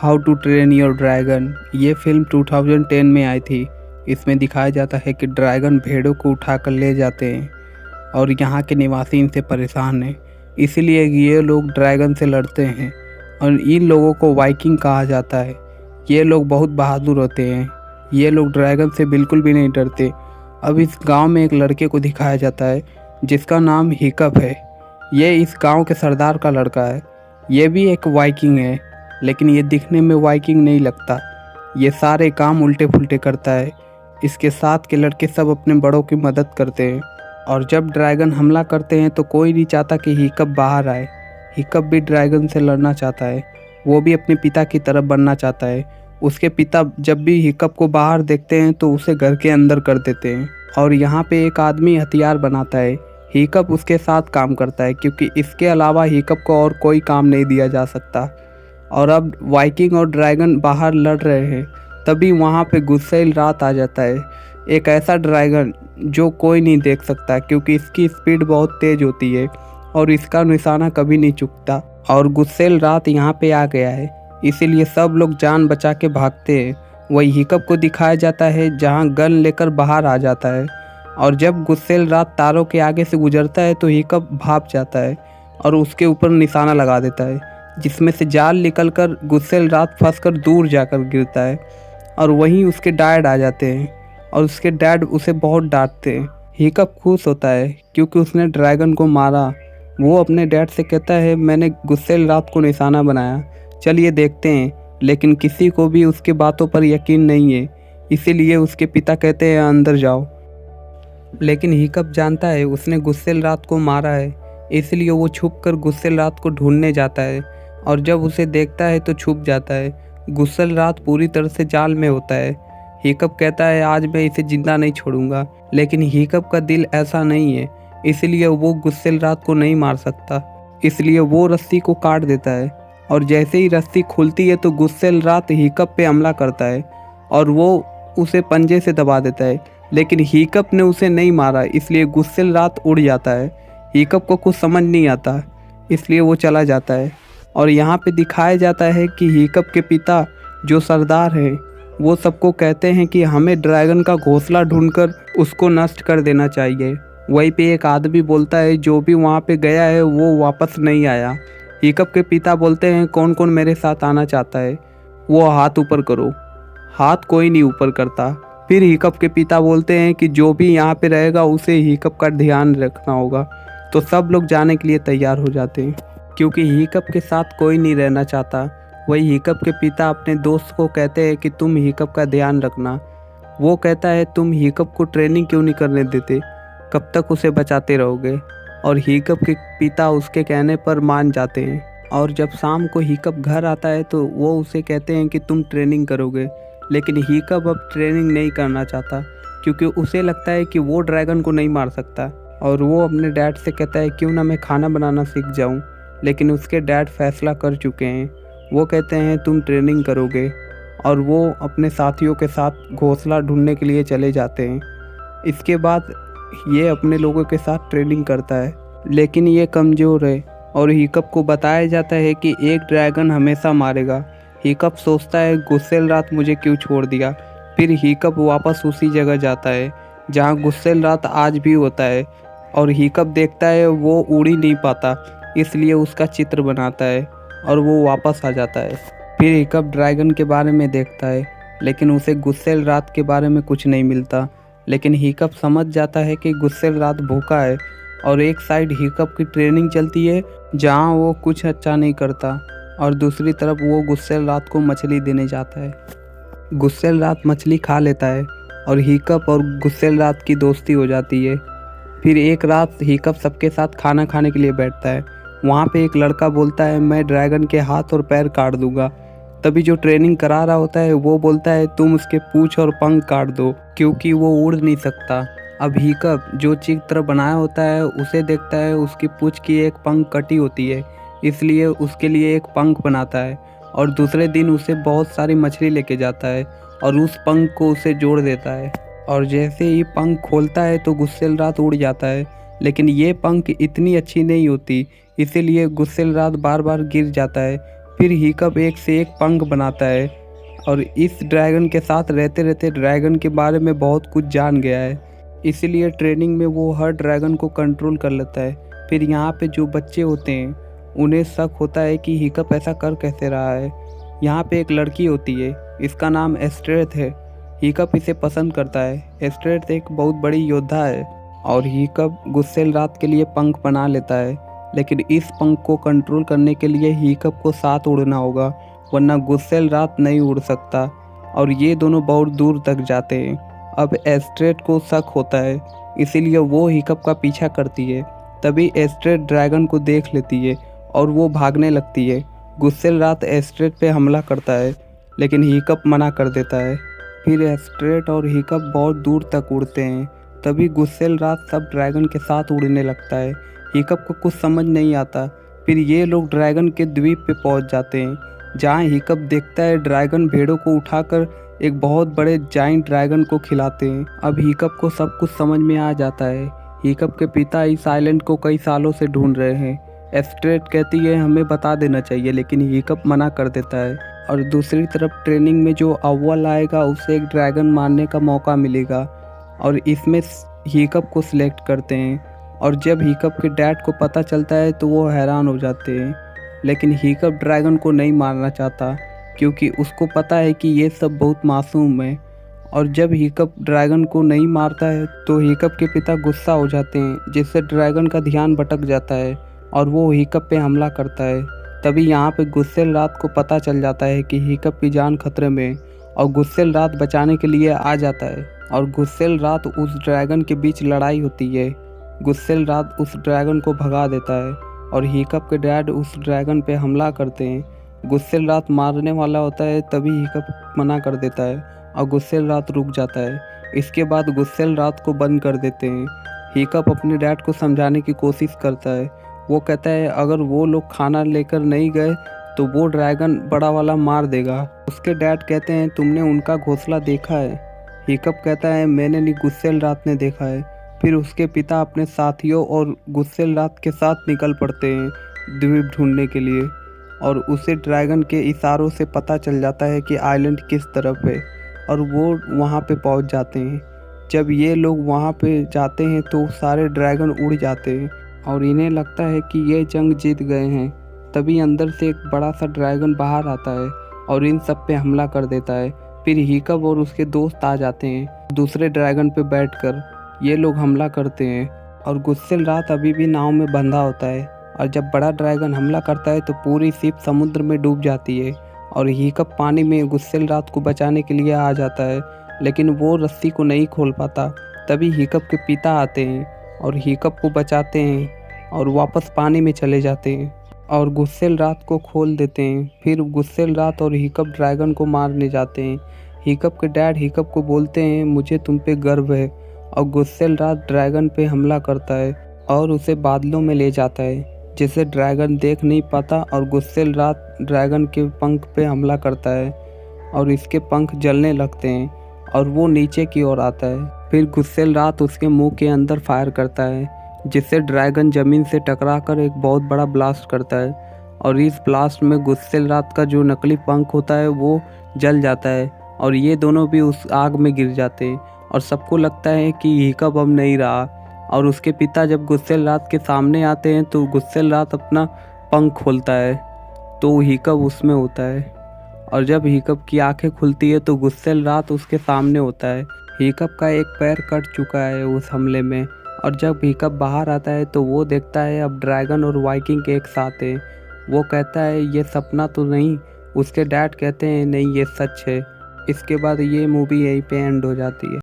How to train your dragon. ये film 2010 में आई थी। इसमें दिखाया जाता है कि ड्रैगन भेड़ों को उठाकर ले जाते हैं और यहाँ के निवासी इनसे परेशान हैं, इसीलिए ये लोग ड्रैगन से लड़ते हैं और इन लोगों को वाइकिंग कहा जाता है। ये लोग बहुत बहादुर होते हैं। ये लोग ड्रैगन से बिल्कुल भी नहीं डरते। अब इस गांव में एक लड़के को दिखाया जाता है जिसका नाम हिकअप है। ये इस गांव के सरदार का लड़का है। ये भी एक वाइकिंग है, लेकिन ये दिखने में वाइकिंग नहीं लगता। ये सारे काम उल्टे पुल्टे करता है। इसके साथ के लड़के सब अपने बड़ों की मदद करते हैं और जब ड्रैगन हमला करते हैं तो कोई नहीं चाहता कि हिकअप बाहर आए। हिकअप भी ड्रैगन से लड़ना चाहता है। वो भी अपने पिता की तरफ बनना चाहता है। उसके पिता जब भी हिकअप को बाहर देखते हैं तो उसे घर के अंदर कर देते हैं और यहाँ पे एक आदमी हथियार बनाता है। हिकअप उसके साथ काम करता है क्योंकि इसके अलावा हिकअप को और कोई काम नहीं दिया जा सकता। और अब वाइकिंग और ड्रैगन बाहर लड़ रहे हैं, तभी वहाँ पे गुस्सैल रात आ जाता है। एक ऐसा ड्रैगन जो कोई नहीं देख सकता क्योंकि इसकी स्पीड बहुत तेज़ होती है और इसका निशाना कभी नहीं चूकता। और गुस्सैल रात यहाँ पे आ गया है, इसीलिए सब लोग जान बचा के भागते हैं। वही हिकअप को दिखाया जाता है जहाँ गन लेकर बाहर आ जाता है और जब गुस्सैल रात तारों के आगे से गुजरता है तो हिकअप भाग जाता है और उसके ऊपर निशाना लगा देता है, जिसमें से जाल निकलकर गुस्सैल रात फंसकर दूर जाकर गिरता है और वहीं उसके डैड आ जाते हैं और उसके डैड उसे बहुत डांटते हैं। हिकअप खुश होता है क्योंकि उसने ड्रैगन को मारा। वो अपने डैड से कहता है, मैंने गुस्सैल रात को निशाना बनाया, चलिए देखते हैं। लेकिन किसी को भी उसके बातों पर यकीन नहीं है, इसीलिए उसके पिता कहते हैं अंदर जाओ। लेकिन हिकअप जानता है उसने गुस्सैल रात को मारा है, इसलिए वो छुप कर गुस्सैल रात को ढूंढने जाता है और जब उसे देखता है तो छुप जाता है। गुस्सैल रात पूरी तरह से जाल में होता है। हिकअप कहता है आज मैं इसे जिंदा नहीं छोड़ूंगा, लेकिन हिकअप का दिल ऐसा नहीं है, इसलिए वो गुस्सैल रात को नहीं मार सकता। इसलिए वो रस्सी को काट देता है और जैसे ही रस्सी खुलती है तो गुस्सैल रात हिकअप पे हमला करता है और वो उसे पंजे से दबा देता है। लेकिन हिकअप ने उसे नहीं मारा, इसलिए गुस्सैल रात उड़ जाता है। हिकअप को कुछ समझ नहीं आता, इसलिए वो चला जाता है। और यहाँ पे दिखाया जाता है कि हिकअप के पिता जो सरदार हैं वो सबको कहते हैं कि हमें ड्रैगन का घोंसला ढूंढकर उसको नष्ट कर देना चाहिए। वहीं पे एक आदमी बोलता है जो भी वहाँ पे गया है वो वापस नहीं आया। हिकअप के पिता बोलते हैं कौन कौन मेरे साथ आना चाहता है, वो हाथ ऊपर करो। हाथ कोई नहीं ऊपर करता। फिर हिकअप के पिता बोलते हैं कि जो भी यहाँ पे रहेगा उसे हिकअप का ध्यान रखना होगा। तो सब लोग जाने के लिए तैयार हो जाते हैं क्योंकि हिकअप के साथ कोई नहीं रहना चाहता। वही हिकअप के पिता अपने दोस्त को कहते हैं कि तुम हिकअप का ध्यान रखना। वो कहता है तुम हिकअप को ट्रेनिंग क्यों नहीं करने देते, कब तक उसे बचाते रहोगे। और हिकअप के पिता उसके कहने पर मान जाते हैं। और जब शाम को हिकअप घर आता है तो वो उसे कहते हैं कि तुम ट्रेनिंग करोगे, लेकिन हिकअप अब ट्रेनिंग नहीं करना चाहता क्योंकि उसे लगता है कि वो ड्रैगन को नहीं मार सकता। और वो अपने डैड से कहता है क्यों ना मैं खाना बनाना सीख जाऊं, लेकिन उसके डैड फैसला कर चुके हैं। वो कहते हैं तुम ट्रेनिंग करोगे और वो अपने साथियों के साथ घोंसला ढूंढने के लिए चले जाते हैं। इसके बाद ये अपने लोगों के साथ ट्रेनिंग करता है, लेकिन ये कमज़ोर है और हिकअप को बताया जाता है कि एक ड्रैगन हमेशा मारेगा। हिकअप सोचता है गुस्सैल रात मुझे क्यों छोड़ दिया। फिर हिकअप वापस उसी जगह जाता है जहाँ गुस्सैल रात आज भी होता है और हिकअप देखता है वो उड़ ही नहीं पाता, इसलिए उसका चित्र बनाता है और वो वापस आ जाता है। फिर हिकअप ड्रैगन के बारे में देखता है, लेकिन उसे गुस्सैल रात के बारे में कुछ नहीं मिलता। लेकिन हिकअप समझ जाता है कि गुस्सैल रात भूखा है और एक साइड हिकअप की ट्रेनिंग चलती है जहाँ वो कुछ अच्छा नहीं करता और दूसरी तरफ वो गुस्सैल रात को मछली देने जाता है। गुस्सैल रात मछली खा लेता है और हिकअप और गुस्सैल रात की दोस्ती हो जाती है। फिर एक रात हिकअप सबके साथ खाना खाने के लिए बैठता है। वहाँ पे एक लड़का बोलता है मैं ड्रैगन के हाथ और पैर काट दूंगा। तभी जो ट्रेनिंग करा रहा होता है वो बोलता है तुम उसके पूंछ और पंख काट दो क्योंकि वो उड़ नहीं सकता। अब हिकअप जो चित्र बनाया होता है उसे देखता है उसकी पूंछ की एक पंख कटी होती है, इसलिए उसके लिए एक पंख बनाता है और दूसरे दिन उसे बहुत सारी मछली लेके जाता है और उस पंख को उसे जोड़ देता है। और जैसे ही पंख खोलता है तो गुस्सैल रात उड़ जाता है, लेकिन ये पंख इतनी अच्छी नहीं होती, इसीलिए गुस्सैल रात बार बार गिर जाता है फिर हिकअप एक से एक पंख बनाता है और इस ड्रैगन के साथ रहते रहते ड्रैगन के बारे में बहुत कुछ जान गया है। इसीलिए ट्रेनिंग में वो हर ड्रैगन को कंट्रोल कर लेता है। फिर यहाँ पे जो बच्चे होते हैं उन्हें शक होता है कि हिकअप ऐसा कर कैसे रहा है। यहाँ पे एक लड़की होती है, इसका नाम एस्ट्रेथ है। हिकअप इसे पसंद करता है। एस्ट्रेथ एक बहुत बड़ी योद्धा है और हिकअप गुस्सेल रात के लिए पंख बना लेता है, लेकिन इस पंख को कंट्रोल करने के लिए हिकअप को साथ उड़ना होगा, वरना गुस्सेल रात नहीं उड़ सकता। और ये दोनों बहुत दूर तक जाते हैं। अब एस्ट्रेथ को शक होता है, इसीलिए वो हिकअप का पीछा करती है। तभी एस्ट्रेथ ड्रैगन को देख लेती है और वो भागने लगती है। गुस्सेल रात एस्ट्रेथ पे हमला करता है, लेकिन हिकअप मना कर देता है। फिर एस्ट्रेथ और हिकअप बहुत दूर तक उड़ते हैं। तभी गुस्सेल रात सब ड्रैगन के साथ उड़ने लगता है। हिकअप को कुछ समझ नहीं आता। फिर ये लोग ड्रैगन के द्वीप पे पहुंच जाते हैं, जहां हिकअप देखता है ड्रैगन भेड़ों को उठाकर एक बहुत बड़े जाइंट ड्रैगन को खिलाते हैं। अब हिकअप को सब कुछ समझ में आ जाता है। हिकअप के पिता इस आइलैंड को कई सालों से ढूंढ रहे हैं। एस्ट्रेथ कहती है हमें बता देना चाहिए, लेकिन हिकअप मना कर देता है। और दूसरी तरफ ट्रेनिंग में जो अव्वल आएगा उसे एक ड्रैगन मारने का मौका मिलेगा और इसमें हिकअप को सिलेक्ट करते हैं। और जब हिकअप के डैड को पता चलता है तो वो हैरान हो जाते हैं, लेकिन हिकअप ड्रैगन को नहीं मारना चाहता क्योंकि उसको पता है कि ये सब बहुत मासूम है। और जब हिकअप ड्रैगन को नहीं मारता है तो हिकअप के पिता गुस्सा हो जाते हैं, जिससे ड्रैगन का ध्यान भटक जाता है और वो हिकअप पे हमला करता है। तभी यहाँ पे गुस्सेल रात को पता चल जाता है कि हिकअप की जान खतरे में है और गुस्सेल रात बचाने के लिए आ जाता है। और गुस्सेल रात उस ड्रैगन के बीच लड़ाई होती है। गुस्सेल रात उस ड्रैगन को भगा देता है और हिकअप के डैड उस ड्रैगन पे हमला करते हैं। गुस्सेल रात मारने वाला होता है, तभी हिकअप मना कर देता है और गुस्सेल रात रुक जाता है। इसके बाद गुस्सेल रात को बंद कर देते हैं। हिकअप अपने डैड को समझाने की कोशिश करता है। वो कहता है अगर वो लोग खाना लेकर नहीं गए तो वो ड्रैगन बड़ा वाला मार देगा। उसके डैड कहते हैं तुमने उनका घोंसला देखा है? हिकअप कहता है मैंने नहीं, गुस्सेल रात ने देखा है। फिर उसके पिता अपने साथियों और गुस्सेल रात के साथ निकल पड़ते हैं द्वीप ढूंढने के लिए और उसे ड्रैगन के इशारों से पता चल जाता है कि आइलैंड किस तरफ है और वो वहाँ पे पहुँच जाते हैं। जब ये लोग वहाँ पे जाते हैं तो सारे ड्रैगन उड़ जाते हैं और इन्हें लगता है कि ये जंग जीत गए हैं। तभी अंदर से एक बड़ा सा ड्रैगन बाहर आता है और इन सब पे हमला कर देता है। फिर हिकअप और उसके दोस्त आ जाते हैं। दूसरे ड्रैगन पे बैठकर ये लोग हमला करते हैं और गुस्सेल रात अभी भी नाव में बंधा होता है और जब बड़ा ड्रैगन हमला करता है तो पूरी शिप समुद्र में डूब जाती है और हिकअप पानी में गुस्सेल रात को बचाने के लिए आ जाता है, लेकिन वो रस्सी को नहीं खोल पाता। तभी हिकअप के पिता आते हैं और हिकअप को बचाते हैं और वापस पानी में चले जाते हैं और गुस्सेल रात को खोल देते हैं। फिर गुस्सेल रात और हिकअप ड्रैगन को मारने जाते हैं। हिकअप के डैड हिकअप को बोलते हैं मुझे तुम पे गर्व है और गुस्सेल रात ड्रैगन पे हमला करता है और उसे बादलों में ले जाता है, जिसे ड्रैगन देख नहीं पाता और गुस्सेल रात ड्रैगन के पंख पे हमला करता है और इसके पंख जलने लगते हैं और वो नीचे की ओर आता है। फिर गुस्सेल रात उसके मुंह के अंदर फायर करता है, जिससे ड्रैगन ज़मीन से टकराकर एक बहुत बड़ा ब्लास्ट करता है और इस ब्लास्ट में गुस्सेल रात का जो नकली पंख होता है वो जल जाता है और ये दोनों भी उस आग में गिर जाते हैं और सबको लगता है कि हिकअप अब नहीं रहा। और उसके पिता जब गुस्सेल रात के सामने आते हैं तो गुस्सेल रात अपना पंख खोलता है तो हिकअप उसमें होता है और जब हिकअप की आंखें खुलती है तो गुस्सेल रात उसके सामने होता है। हिकअप का एक पैर कट चुका है उस हमले में और जब हिकअप बाहर आता है तो वो देखता है अब ड्रैगन और वाइकिंग एक साथ है। वो कहता है ये सपना तो नहीं। उसके डैड कहते हैं नहीं ये सच है। इसके बाद ये मूवी यहीं पे एंड हो जाती है।